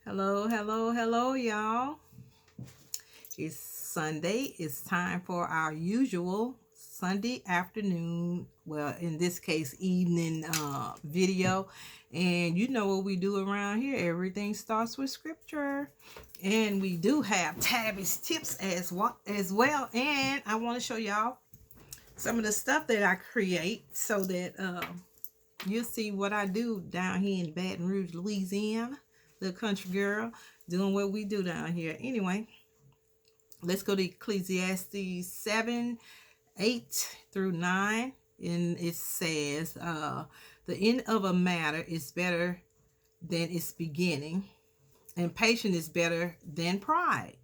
Hello, hello, hello, y'all. It's Sunday. It's time for our usual Sunday afternoon, well, in this case, evening video. And you know what we do around here. Everything starts with scripture. And we do have Tabby's tips as well. And I want to show y'all some of the stuff that I create so that you'll see what I do down here in Baton Rouge, Louisiana. The country girl doing what we do down here. Anyway, let's go to Ecclesiastes 7, 8 through 9. And it says, the end of a matter is better than its beginning, and patience is better than pride.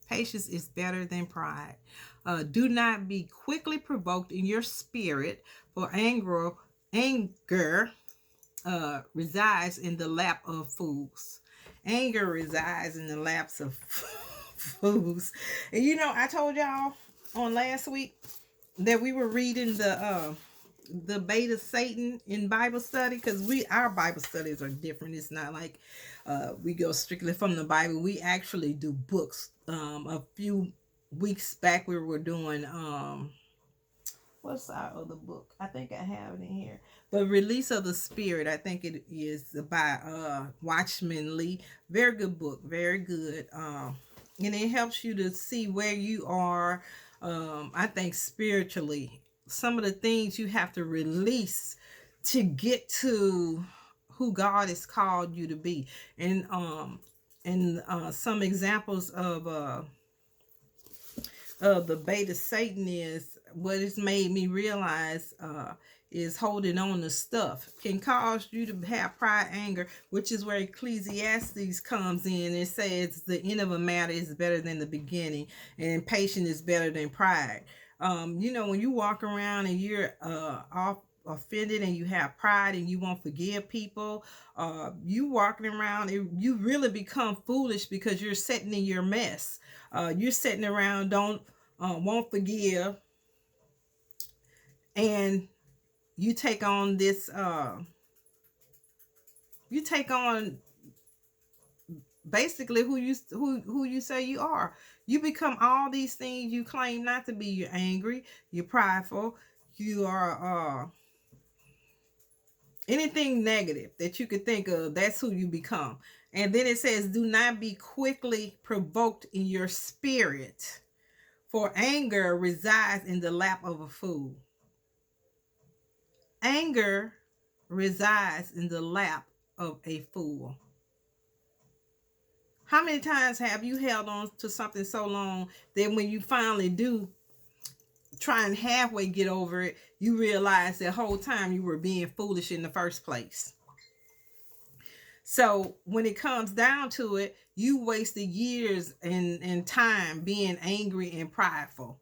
Patience is better than pride. Do not be quickly provoked in your spirit, for anger resides in the lap of fools. Anger resides in the laps of fools. And you know, I told y'all on last week that we were reading the beta Satan in Bible study, because our Bible studies are different. It's not like we go strictly from the Bible. We actually do books. A few weeks back we were doing what's our other book? I think I have it in here. The Release of the Spirit. I think it is by Watchman Lee. Very good book. Very good. And it helps you to see where you are. I think spiritually, some of the things you have to release to get to who God has called you to be. And some examples of the beta Satan is what it's made me realize is holding on to stuff can cause you to have pride, anger, which is where Ecclesiastes comes in. It says the end of a matter is better than the beginning, and patience is better than pride. You know, when you walk around and you're off offended and you have pride and you won't forgive people, you walking around and you really become foolish because you're sitting in your mess. You're sitting around, don't won't forgive, and you take on this. You take on basically who you say you are. You become all these things you claim not to be. You're angry. You're prideful. You are anything negative that you could think of. That's who you become. And then it says, "Do not be quickly provoked in your spirit, for anger resides in the lap of a fool." Anger resides in the lap of a fool. How many times have you held on to something so long that when you finally do try and halfway get over it, you realize the whole time you were being foolish in the first place? So when it comes down to it, you wasted years and time being angry and prideful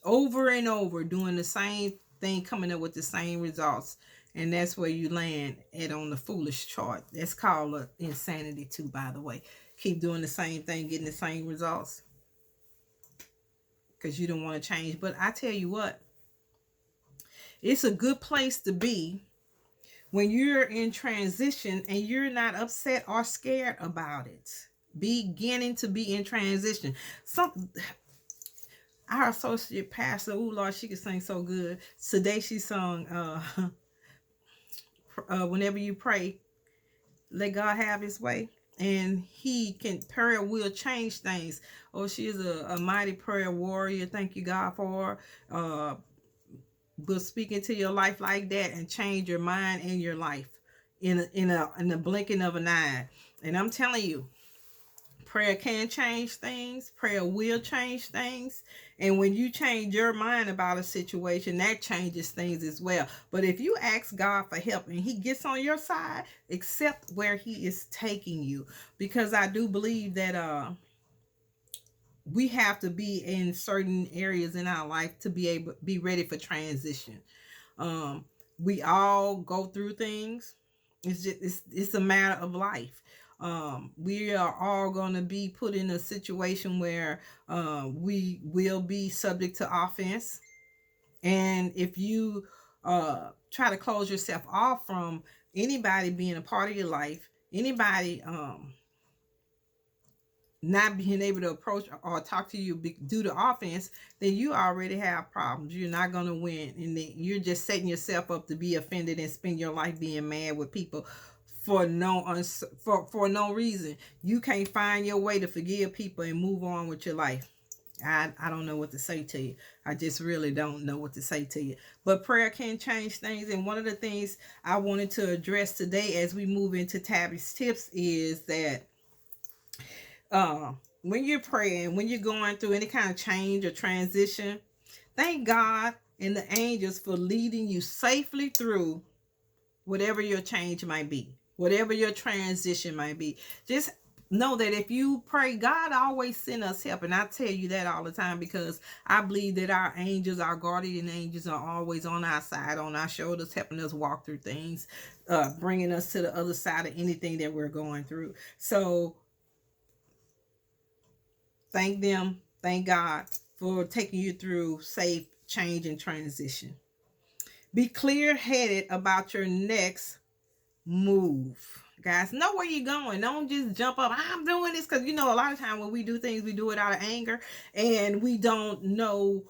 over and over, doing the same thing, coming up with the same results. And that's where you land at on the foolish chart. That's called insanity too, by the way. Keep doing the same thing, getting the same results, because you don't want to change. But I tell you what, it's a good place to be when you're in transition and you're not upset or scared about it. Beginning to be in transition. Our associate pastor, oh Lord, she could sing so good. Today she sung whenever you pray, let God have his way, and prayer will change things. Oh, she is a mighty prayer warrior. Thank you, God, for her. Will speak into your life like that and change your mind and your life in a blinking of an eye. And I'm telling you, prayer can change things. Prayer will change things. And when you change your mind about a situation, that changes things as well. But if you ask God for help and he gets on your side, accept where he is taking you. Because I do believe that we have to be in certain areas in our life to be ready for transition. We all go through things. It's a matter of life. We are all going to be put in a situation where we will be subject to offense. And if you try to close yourself off from anybody being a part of your life, anybody not being able to approach or talk to you due to offense, then you already have problems. You're not going to win. And then you're just setting yourself up to be offended and spend your life being mad with people for no reason. You can't find your way to forgive people and move on with your life. I don't know what to say to you. I just really don't know what to say to you. But prayer can change things. And one of the things I wanted to address today as we move into Tabby's tips is that when you're praying, when you're going through any kind of change or transition, thank God and the angels for leading you safely through whatever your change might be, whatever your transition might be. Just know that if you pray, God always send us help. And I tell you that all the time because I believe that our angels, our guardian angels, are always on our side, on our shoulders, helping us walk through things, bringing us to the other side of anything that we're going through. So thank them, thank God for taking you through safe change and transition. Be clear-headed about your next move. Guys, know where you're going. Don't just jump up. I'm doing this because, a lot of time when we do things, we do it out of anger and we don't know.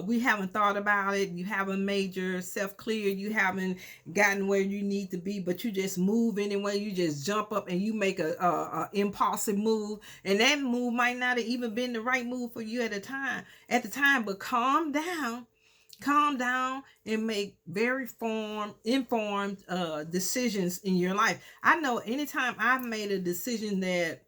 We haven't thought about it. You haven't made yourself clear. You haven't gotten where you need to be, but you just move anyway. You just jump up and you make a impulsive move, and that move might not have even been the right move for you at the time. But calm down and make very informed decisions in your life. I know anytime I've made a decision that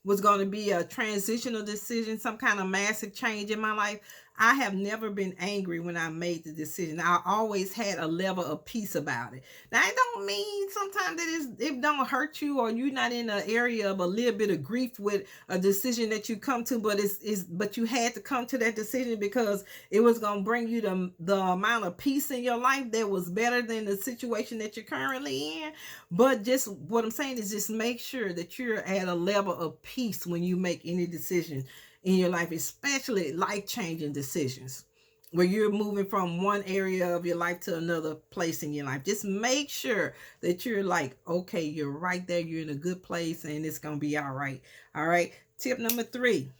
was going to be a transitional decision, some kind of massive change in my life, I have never been angry when I made the decision. I always had a level of peace about it. Now, it don't mean sometimes that it don't hurt you or you're not in an area of a little bit of grief with a decision that you come to, but you had to come to that decision because it was going to bring you the amount of peace in your life that was better than the situation that you're currently in. But just what I'm saying is just make sure that you're at a level of peace when you make any decision in your life, especially life-changing decisions where you're moving from one area of your life to another place in your life. Just make sure that you're like, okay, you're right there. You're in a good place and it's going to be all right. All right. Tip number 3,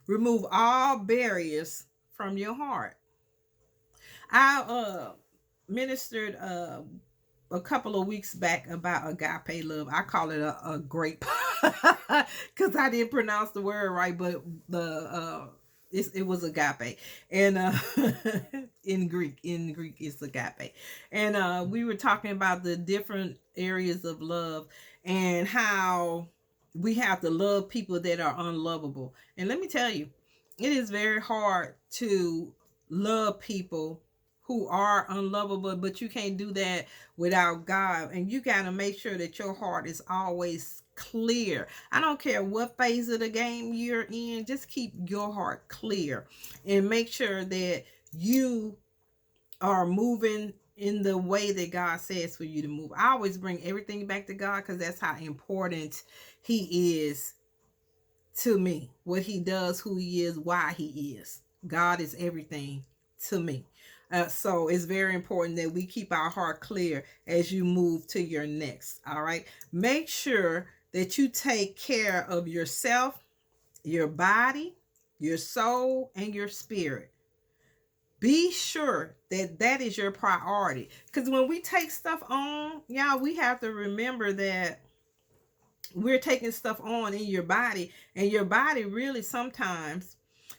remove all barriers from your heart. I ministered a couple of weeks back about agape love. I call it a grape because I didn't pronounce the word right, but it was agape, and in Greek it's agape, and we were talking about the different areas of love and how we have to love people that are unlovable. And let me tell you, it is very hard to love people who are unlovable, but you can't do that without God. And you got to make sure that your heart is always clear. I don't care what phase of the game you're in, just keep your heart clear and make sure that you are moving in the way that God says for you to move. I always bring everything back to God because that's how important He is to me. What He does, who He is, why He is. God is everything to me. So it's very important that we keep our heart clear as you move to your next. All right. Make sure that you take care of yourself, your body, your soul, and your spirit. Be sure that that is your priority. Because when we take stuff on, y'all, we have to remember that we're taking stuff on in your body, and your body really sometimes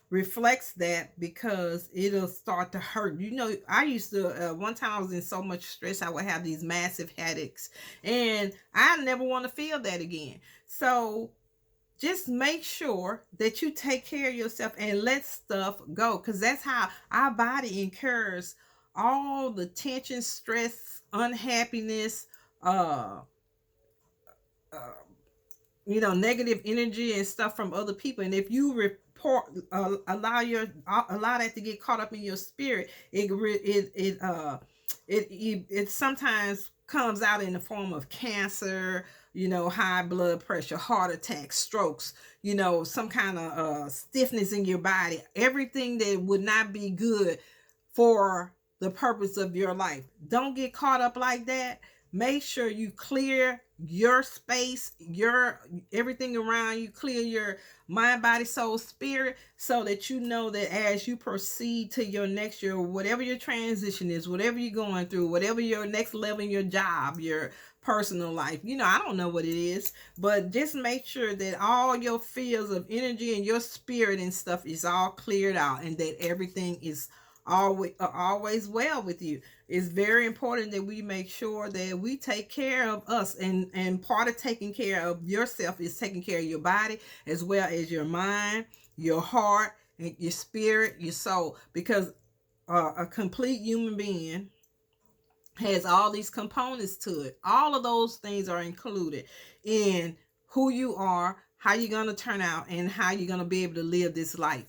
reflects that because it'll start to hurt. I used to one time I was in so much stress, I would have these massive headaches, and I never want to feel that again. So just make sure that you take care of yourself and let stuff go, because that's how our body incurs all the tension, stress, unhappiness, negative energy and stuff from other people. And if you allow that to get caught up in your spirit, it sometimes comes out in the form of cancer, high blood pressure, heart attacks, strokes, some kind of stiffness in your body, everything that would not be good for the purpose of your life. Don't get caught up like that. make sure you clear your space, your everything around you, clear your mind, body, soul, spirit, so that you know that as you proceed to your next year, whatever your transition is, whatever you're going through, whatever your next level in your job, your personal life, I don't know what it is, but just make sure that all your fields of energy and your spirit and stuff is all cleared out, and that everything is always well with you. It's very important that we make sure that we take care of us, and part of taking care of yourself is taking care of your body as well as your mind, your heart, and your spirit, your soul, because a complete human being has all these components to it. All of those things are included in who you are, how you're going to turn out, and how you're going to be able to live this life.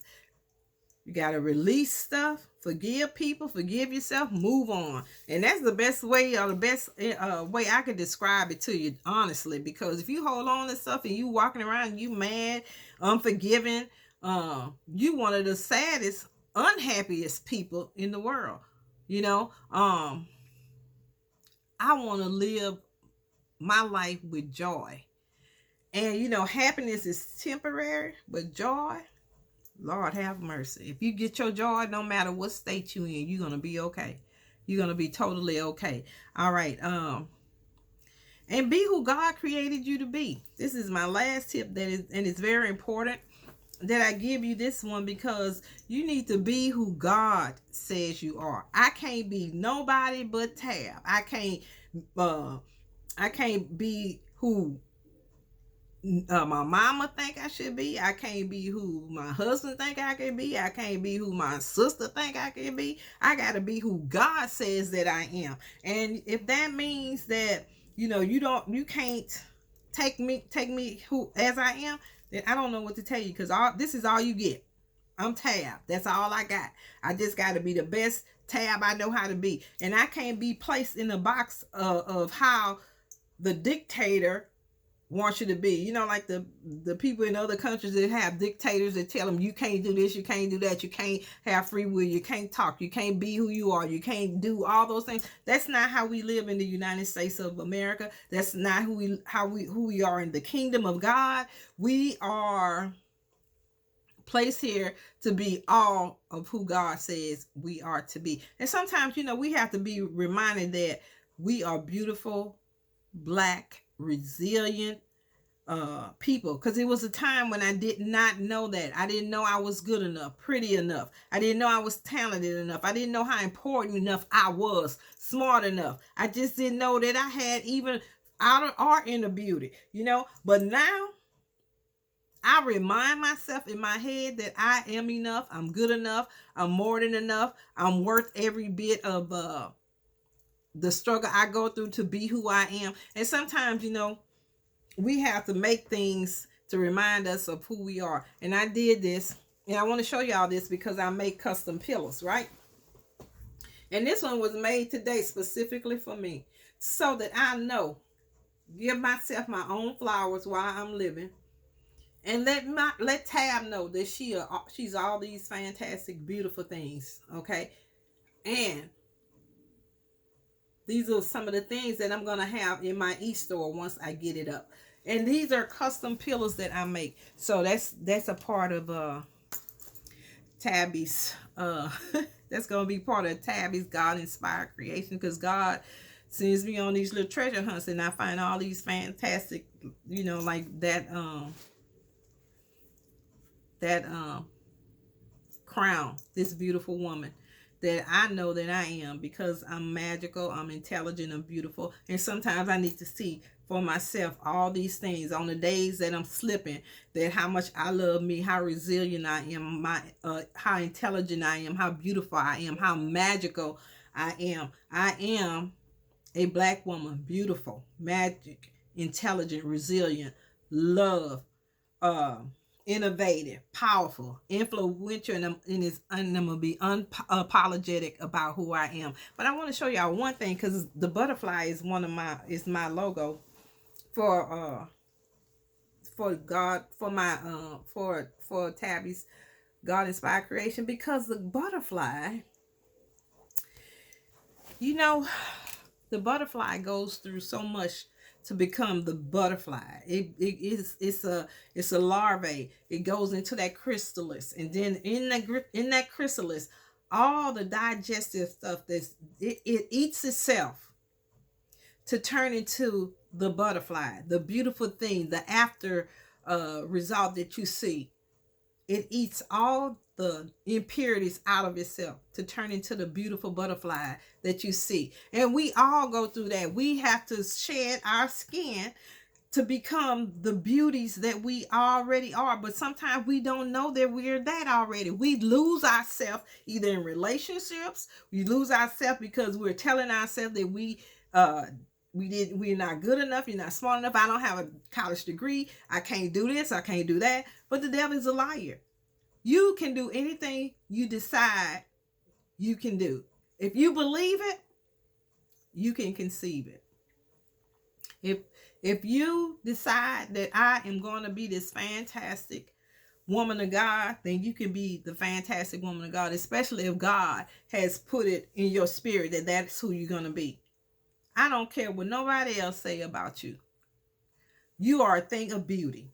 You got to release stuff, forgive people, forgive yourself, move on. And that's the best way, or the best way I could describe it to you, honestly, because if you hold on to stuff and you walking around and you mad, unforgiving, you one of the saddest, unhappiest people in the world. I want to live my life with joy. And happiness is temporary, but joy, Lord have mercy. If you get your joy, no matter what state you in, you're gonna be okay. You're gonna be totally okay. All right. And be who God created you to be. This is my last tip, and it's very important that I give you this one, because you need to be who God says you are. I can't be nobody but Tab. I can't be who my mama think I should be. I can't be who my husband think I can be. I can't be who my sister think I can be. I got to be who God says that I am. And if that means that you can't take me who as I am, then I don't know what to tell you, because this is all you get. I'm Tab. That's all I got. I just got to be the best Tab I know how to be, and I can't be placed in the box of how the dictator wants you to be. Like the people in other countries that have dictators that tell them you can't do this, you can't do that, you can't have free will, you can't talk, you can't be who you are, you can't do all those things. That's not how we live in the United States of America. That's not who we are in the kingdom of God. We are placed here to be all of who God says we are to be. And sometimes, we have to be reminded that we are beautiful, black, resilient people, because it was a time when I did not know that. I didn't know I was good enough, pretty enough. I didn't know I was talented enough. I didn't know how important enough I was, smart enough. I just didn't know that I had even outer art in the beauty, but now I remind myself in my head that I am enough, I'm good enough, I'm more than enough, I'm worth every bit of the struggle I go through to be who I am. And sometimes, we have to make things to remind us of who we are. And I did this, and I want to show y'all this because I make custom pillows, right? And this one was made today specifically for me, so that I know, give myself my own flowers while I'm living, and let Tab know that she's all these fantastic, beautiful things, okay? And these are some of the things that I'm going to have in my e-store once I get it up. And these are custom pillows that I make. So that's a part of Tabby's that's going to be part of Tabby's God-inspired creation, because God sends me on these little treasure hunts, and I find all these fantastic, like that crown, this beautiful woman that I know that I am, because I'm magical, I'm intelligent, I'm beautiful. And sometimes I need to see for myself all these things on the days that I'm slipping, that how much I love me, how resilient I am, how intelligent I am, how beautiful I am, how magical I am. I am a black woman, beautiful, magic, intelligent, resilient, love, innovative, powerful, influential, and I'm gonna be unapologetic about who I am. But I want to show y'all one thing, because the butterfly is my logo for God, for Tabby's God inspired creation, because the butterfly, the The butterfly goes through so much to become the butterfly. It's a larvae. It goes into that chrysalis, and then in that chrysalis, all the digestive stuff it eats itself to turn into the butterfly, the beautiful thing, the after result that you see. It eats all the impurities out of itself to turn into the beautiful butterfly that you see. And we all go through that. We have to shed our skin to become the beauties that we already are. But sometimes we don't know that we're that already. We lose ourselves either in relationships. We lose ourselves because we're telling ourselves that we're not good enough, you're not smart enough, I don't have a college degree, I can't do this, I can't do that. But the devil is a liar. You can do anything you decide you can do. If you believe it, you can conceive it. If you decide that I am going to be this fantastic woman of God, then you can be the fantastic woman of God, especially if God has put it in your spirit that that's who you're going to be. I don't care what nobody else say about you. You are a thing of beauty.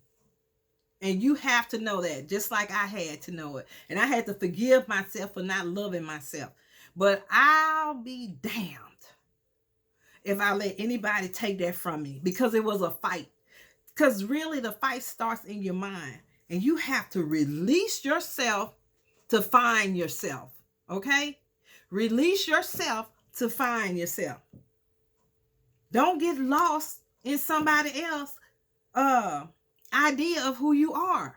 And you have to know that, just like I had to know it. And I had to forgive myself for not loving myself. But I'll be damned if I let anybody take that from me, because it was a fight. Because really the fight starts in your mind. And you have to release yourself to find yourself. Okay? Release yourself to find yourself. Don't get lost in somebody else's idea of who you are.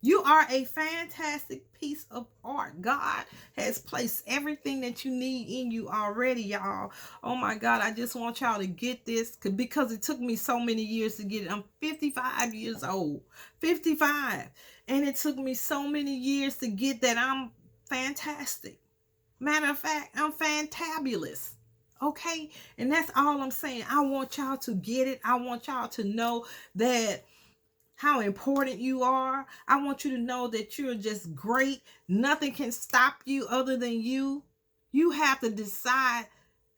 You are a fantastic piece of art. God has placed everything that you need in you already, y'all. Oh my God, I just want y'all to get this, because it took me so many years to get it. I'm 55 years old. 55. And it took me so many years to get that I'm fantastic. Matter of fact, I'm fantabulous. Okay? And that's all I'm saying. I want y'all to get it. I want y'all to know that how important you are. I want you to know that you're just great. Nothing can stop you other than you. You have to decide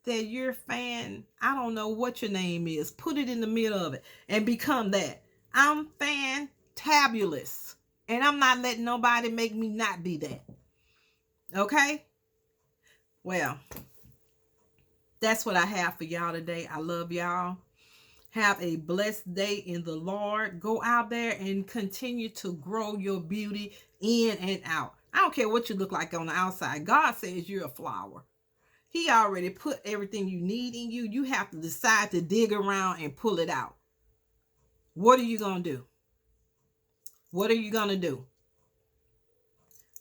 that you're I don't know what your name is. Put it in the middle of it and become that. I'm fantabulous. And I'm not letting nobody make me not be that. Okay? Well, that's what I have for y'all today. I love y'all. Have a blessed day in the Lord. Go out there and continue to grow your beauty in and out. I don't care what you look like on the outside. God says you're a flower. He already put everything you need in you. You have to decide to dig around and pull it out. What are you going to do? What are you going to do?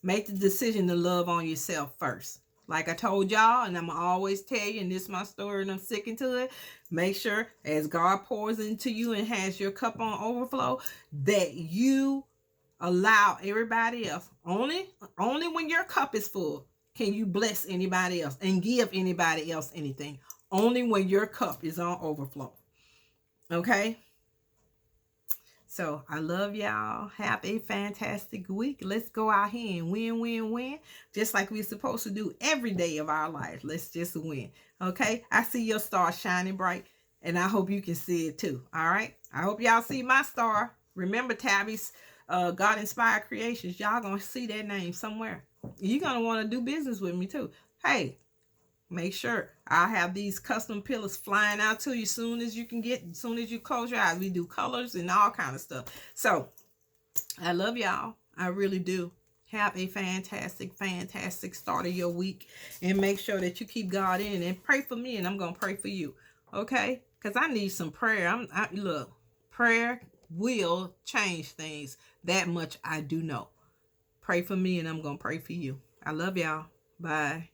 Make the decision to love on yourself first. Like I told y'all, and I'm going to always tell you, and this is my story and I'm sticking to it, make sure as God pours into you and has your cup on overflow, that you allow everybody else. Only when your cup is full can you bless anybody else and give anybody else anything. Only when your cup is on overflow. Okay? So I love y'all. Have a fantastic week. Let's go out here and win, win, win. Just like we're supposed to do every day of our life. Let's just win. Okay? I see your star shining bright. And I hope you can see it too. All right? I hope y'all see my star. Remember Tabby's God Inspired Creations. Y'all gonna see that name somewhere. You're gonna want to do business with me too. Hey, make sure I have these custom pillows flying out to you soon as you close your eyes. We do colors and all kind of stuff. So I love y'all. I really do. Have a fantastic, fantastic start of your week. And make sure that you keep God in and pray for me. And I'm going to pray for you. Okay? Because I need some prayer. Look, prayer will change things. That much I do know. Pray for me and I'm going to pray for you. I love y'all. Bye.